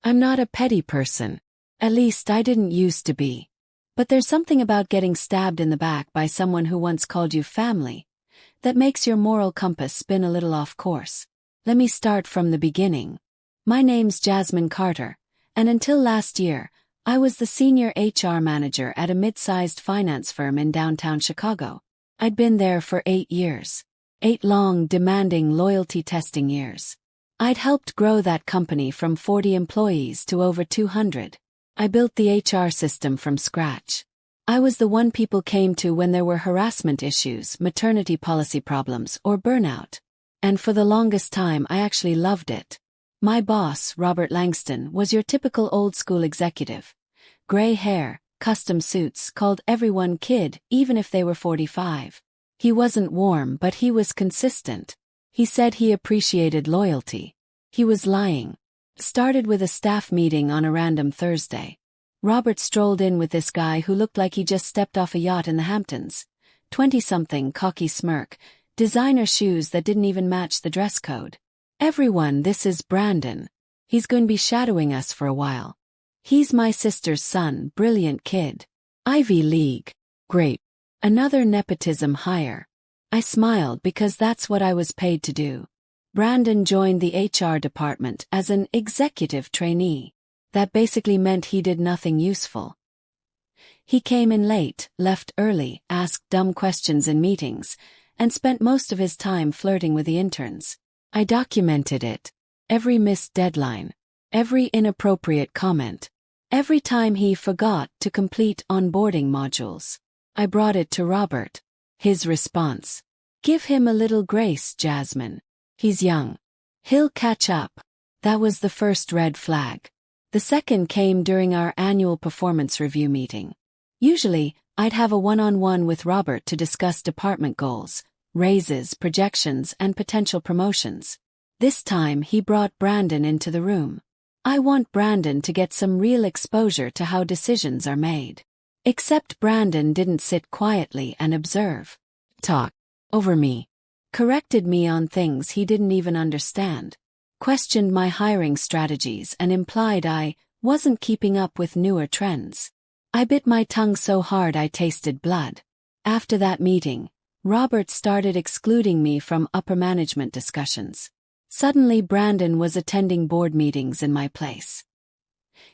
I'm not a petty person. At least I didn't used to be. But there's something about getting stabbed in the back by someone who once called you family that makes your moral compass spin a little off course. Let me start from the beginning. My name's Jasmine Carter, and until last year, I was the senior HR manager at a mid-sized finance firm in downtown Chicago. I'd been there for 8 years. 8 long, demanding loyalty-testing years. I'd helped grow that company from 40 employees to over 200. I built the HR system from scratch. I was the one people came to when there were harassment issues, maternity policy problems, or burnout. And for the longest time I actually loved it. My boss, Robert Langston, was your typical old-school executive. Gray hair, custom suits, called everyone kid, even if they were 45. He wasn't warm, but he was consistent. He said he appreciated loyalty. He was lying. Started with a staff meeting on a random Thursday. Robert strolled in with this guy who looked like he just stepped off a yacht in the Hamptons. 20-something, cocky smirk, designer shoes that didn't even match the dress code. Everyone, this is Brandon. He's going to be shadowing us for a while. He's my sister's son, brilliant kid. Ivy League. Great. Another nepotism hire. I smiled because that's what I was paid to do. Brandon joined the HR department as an executive trainee. That basically meant he did nothing useful. He came in late, left early, asked dumb questions in meetings, and spent most of his time flirting with the interns. I documented it. Every missed deadline. Every inappropriate comment. Every time he forgot to complete onboarding modules. I brought it to Robert. His response. Give him a little grace, Jasmine. He's young. He'll catch up. That was the first red flag. The second came during our annual performance review meeting. Usually, I'd have a one-on-one with Robert to discuss department goals, raises, projections, and potential promotions. This time he brought Brandon into the room. I want Brandon to get some real exposure to how decisions are made. Except Brandon didn't sit quietly and observe. Talk over me. Corrected me on things he didn't even understand. Questioned my hiring strategies and implied I wasn't keeping up with newer trends. I bit my tongue so hard I tasted blood. After that meeting, Robert started excluding me from upper management discussions. Suddenly Brandon was attending board meetings in my place.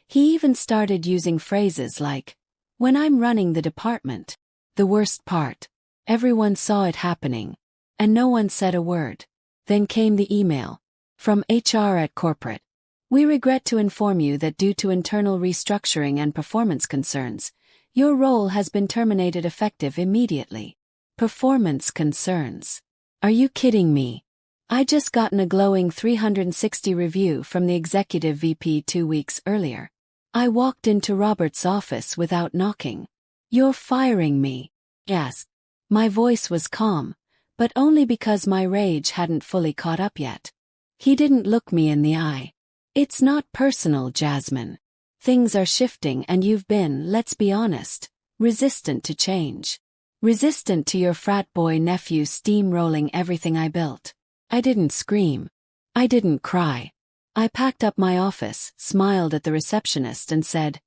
He even started using phrases like, "When I'm running the department." The worst part. Everyone saw it happening. And no one said a word. Then came the email. From HR at corporate. We regret to inform you that due to internal restructuring and performance concerns, your role has been terminated effective immediately. Performance concerns. Are you kidding me? I just gotten a glowing 360 review from the executive VP 2 weeks earlier. I walked into Robert's office without knocking. You're firing me. Yes. My voice was calm, but only because my rage hadn't fully caught up yet. He didn't look me in the eye. It's not personal, Jasmine. Things are shifting and you've been, let's be honest, resistant to change. Resistant to your frat boy nephew steamrolling everything I built. I didn't scream. I didn't cry. I packed up my office, smiled at the receptionist and said,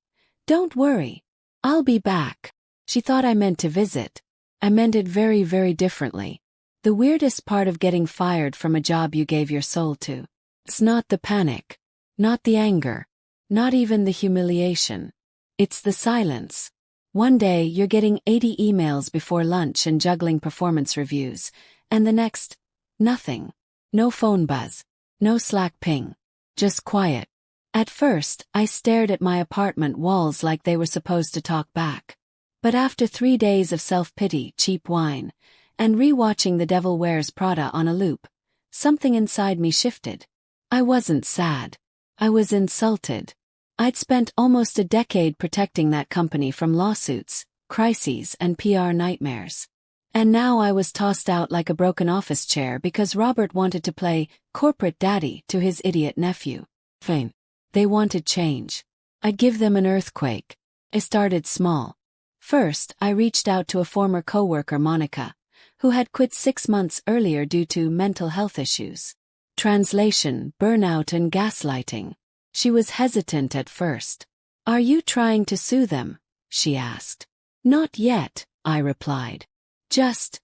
"Don't worry. I'll be back." She thought I meant to visit. I meant it very, very differently. The weirdest part of getting fired from a job you gave your soul to. It's not the panic. Not the anger. Not even the humiliation. It's the silence. One day you're getting 80 emails before lunch and juggling performance reviews, and the next, nothing. No phone buzz. No Slack ping. Just quiet. At first, I stared at my apartment walls like they were supposed to talk back. But after 3 days of self-pity, cheap wine, and re-watching The Devil Wears Prada on a loop, something inside me shifted. I wasn't sad. I was insulted. I'd spent almost a decade protecting that company from lawsuits, crises, and PR nightmares. And now I was tossed out like a broken office chair because Robert wanted to play corporate daddy to his idiot nephew. Fine. They wanted change. I'd give them an earthquake. I started small. First, I reached out to a former coworker, Monica, who had quit 6 months earlier due to mental health issues. Translation, burnout and gaslighting. She was hesitant at first. "Are you trying to sue them?" she asked. "Not yet," I replied. "Just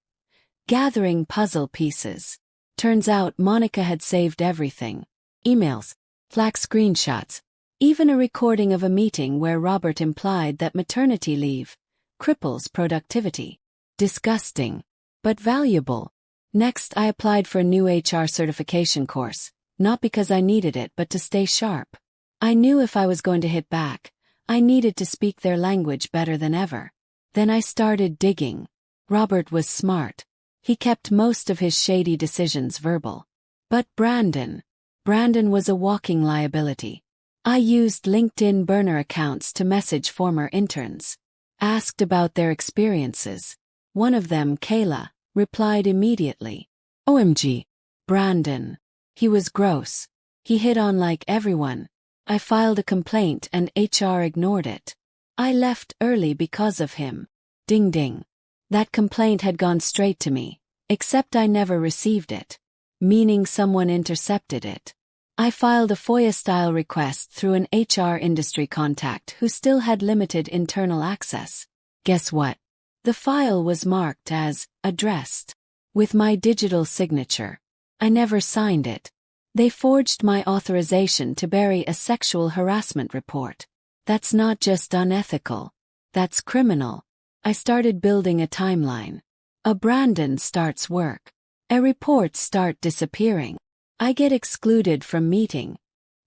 gathering puzzle pieces." Turns out Monica had saved everything. Emails, Slack screenshots, even a recording of a meeting where Robert implied that maternity leave cripples productivity. Disgusting, but valuable. Next, I applied for a new HR certification course, not because I needed it but to stay sharp. I knew if I was going to hit back, I needed to speak their language better than ever. Then I started digging. Robert was smart. He kept most of his shady decisions verbal. But Brandon was a walking liability. I used LinkedIn burner accounts to message former interns. Asked about their experiences. One of them, Kayla, replied immediately. "OMG. Brandon. He was gross. He hit on like everyone." I filed a complaint and HR ignored it. I left early because of him. Ding ding. That complaint had gone straight to me, except I never received it. Meaning someone intercepted it. I filed a FOIA-style request through an HR industry contact who still had limited internal access. Guess what? The file was marked as addressed with my digital signature. I never signed it. They forged my authorization to bury a sexual harassment report. That's not just unethical. That's criminal. I started building a timeline. A Brandon starts work. A reports start disappearing. I get excluded from meeting.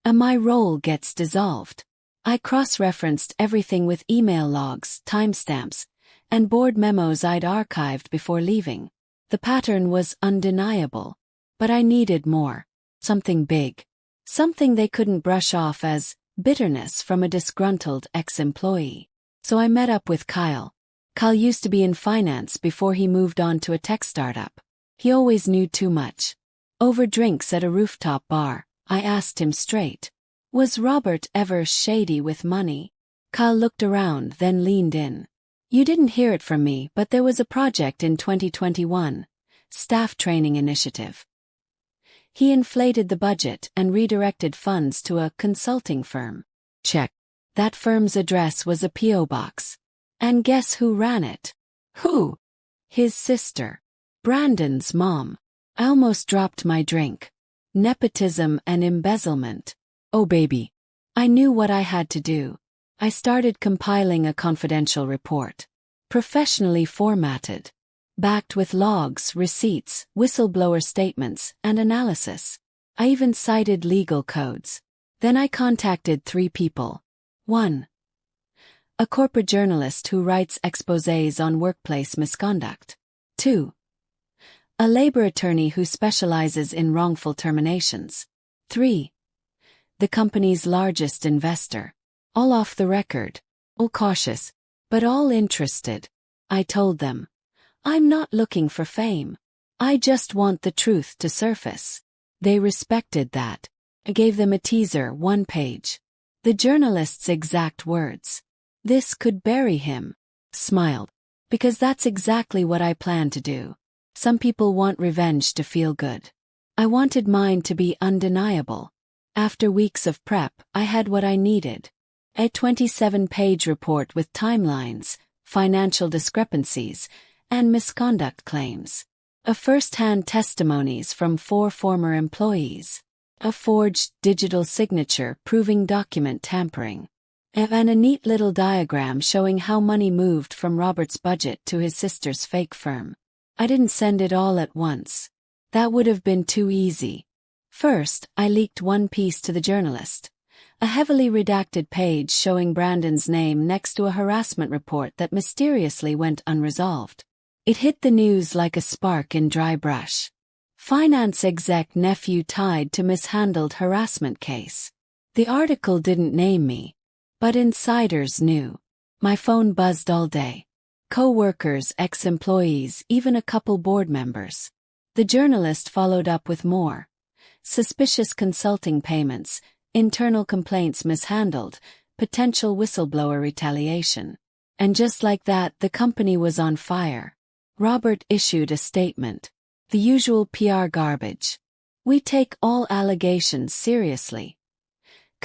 My role gets dissolved. I cross-referenced everything with email logs, timestamps, and board memos I'd archived before leaving. The pattern was undeniable. But I needed more. Something big. Something they couldn't brush off as bitterness from a disgruntled ex-employee. So I met up with Kyle. Kyle used to be in finance before he moved on to a tech startup. He always knew too much. Over drinks at a rooftop bar, I asked him straight. Was Robert ever shady with money? Kyle looked around, then leaned in. You didn't hear it from me, but there was a project in 2021. Staff training initiative. He inflated the budget and redirected funds to a consulting firm. Check. That firm's address was a P.O. box. And guess who ran it? Who? His sister. Brandon's mom. I almost dropped my drink. Nepotism and embezzlement. Oh baby. I knew what I had to do. I started compiling a confidential report. Professionally formatted. Backed with logs, receipts, whistleblower statements, and analysis. I even cited legal codes. Then I contacted 3 people. 1. A corporate journalist who writes exposés on workplace misconduct. 2. A labor attorney who specializes in wrongful terminations. 3. The company's largest investor. All off the record. All cautious, but all interested. I told them. I'm not looking for fame. I just want the truth to surface. They respected that. I gave them a teaser, 1 page. The journalist's exact words. This could bury him. Smiled. Because that's exactly what I plan to do. Some people want revenge to feel good. I wanted mine to be undeniable. After weeks of prep, I had what I needed. A 27-page report with timelines, financial discrepancies, and misconduct claims. A first-hand testimonies from 4 former employees. A forged digital signature proving document tampering. And a neat little diagram showing how money moved from Robert's budget to his sister's fake firm. I didn't send it all at once. That would have been too easy. First, I leaked 1 piece to the journalist. A heavily redacted page showing Brandon's name next to a harassment report that mysteriously went unresolved. It hit the news like a spark in dry brush. Finance exec Nephew tied to mishandled harassment case. The article didn't name me. But insiders knew. My phone buzzed all day. Co-workers, ex-employees, even a couple board members. The journalist followed up with more. Suspicious consulting payments, internal complaints mishandled, potential whistleblower retaliation. And just like that, the company was on fire. Robert issued a statement. The usual PR garbage. We take all allegations seriously.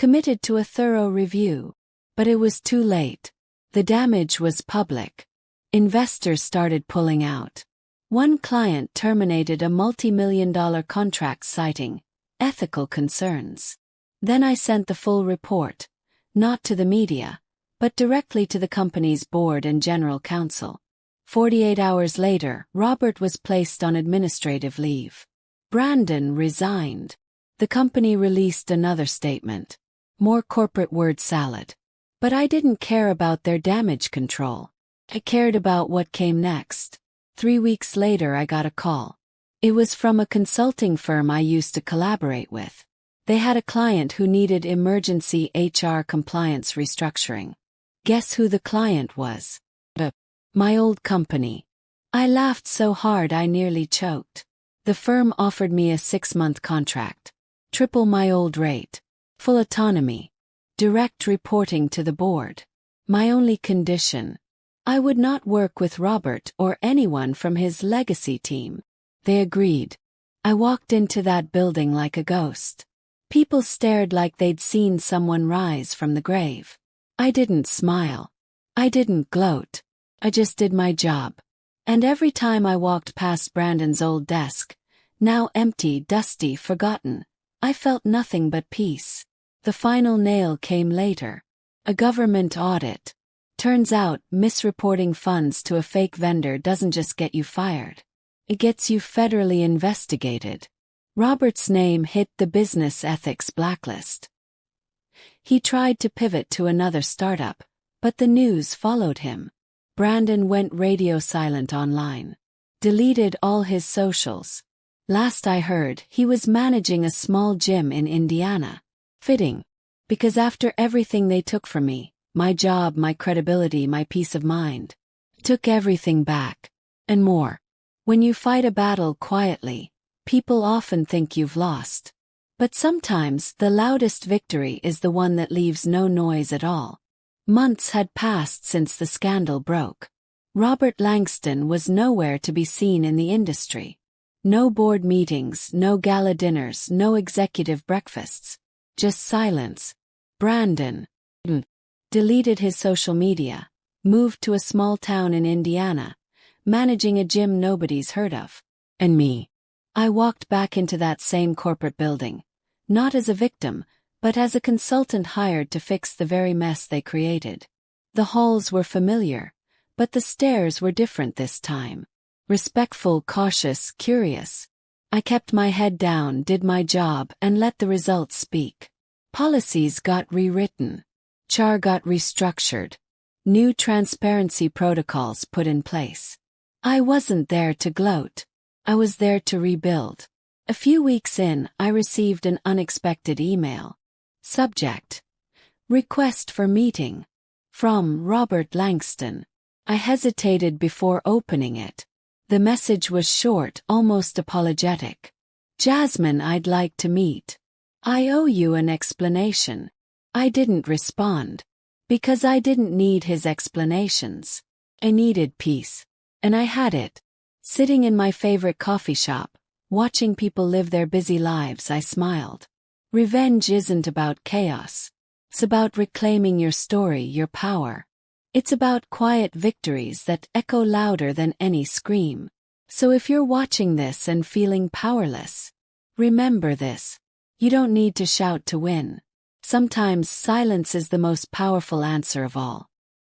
committed to a thorough review. But it was too late. The damage was public. Investors started pulling out. One client terminated a multi-million-dollar contract citing ethical concerns. Then I sent the full report, not to the media, but directly to the company's board and general counsel. 48 hours later, Robert was placed on administrative leave. Brandon resigned. The company released another statement. More corporate word salad. But I didn't care about their damage control. I cared about what came next. 3 weeks later I got a call. It was from a consulting firm I used to collaborate with. They had a client who needed emergency HR compliance restructuring. Guess who the client was? My old company. I laughed so hard I nearly choked. The firm offered me a 6-month contract. Triple my old rate. Full autonomy. Direct reporting to the board. My only condition: I would not work with Robert or anyone from his legacy team. They agreed. I walked into that building like a ghost. People stared like they'd seen someone rise from the grave. I didn't smile. I didn't gloat. I just did my job. And every time I walked past Brandon's old desk, now empty, dusty, forgotten, I felt nothing but peace. The final nail came later. A government audit. Turns out, misreporting funds to a fake vendor doesn't just get you fired. It gets you federally investigated. Robert's name hit the business ethics blacklist. He tried to pivot to another startup, but the news followed him. Brandon went radio silent online. Deleted all his socials. Last I heard, he was managing a small gym in Indiana. Fitting. Because after everything they took from me, my job, my credibility, my peace of mind, took everything back. And more. When you fight a battle quietly, people often think you've lost. But sometimes the loudest victory is the one that leaves no noise at all. Months had passed since the scandal broke. Robert Langston was nowhere to be seen in the industry. No board meetings, no gala dinners, no executive breakfasts. Just silence. Brandon deleted his social media, moved to a small town in Indiana, managing a gym nobody's heard of. And me. I walked back into that same corporate building, not as a victim, but as a consultant hired to fix the very mess they created. The halls were familiar, but the stairs were different this time. Respectful, cautious, curious. I kept my head down, did my job, and let the results speak. Policies got rewritten. HR got restructured. New transparency protocols put in place. I wasn't there to gloat. I was there to rebuild. A few weeks in, I received an unexpected email. Subject: Request for meeting. From Robert Langston. I hesitated before opening it. The message was short, almost apologetic. Jasmine, I'd like to meet. I owe you an explanation. I didn't respond. Because I didn't need his explanations. I needed peace. And I had it. Sitting in my favorite coffee shop, watching people live their busy lives, I smiled. Revenge isn't about chaos. It's about reclaiming your story, your power. It's about quiet victories that echo louder than any scream. So if you're watching this and feeling powerless, remember this. You don't need to shout to win. Sometimes silence is the most powerful answer of all.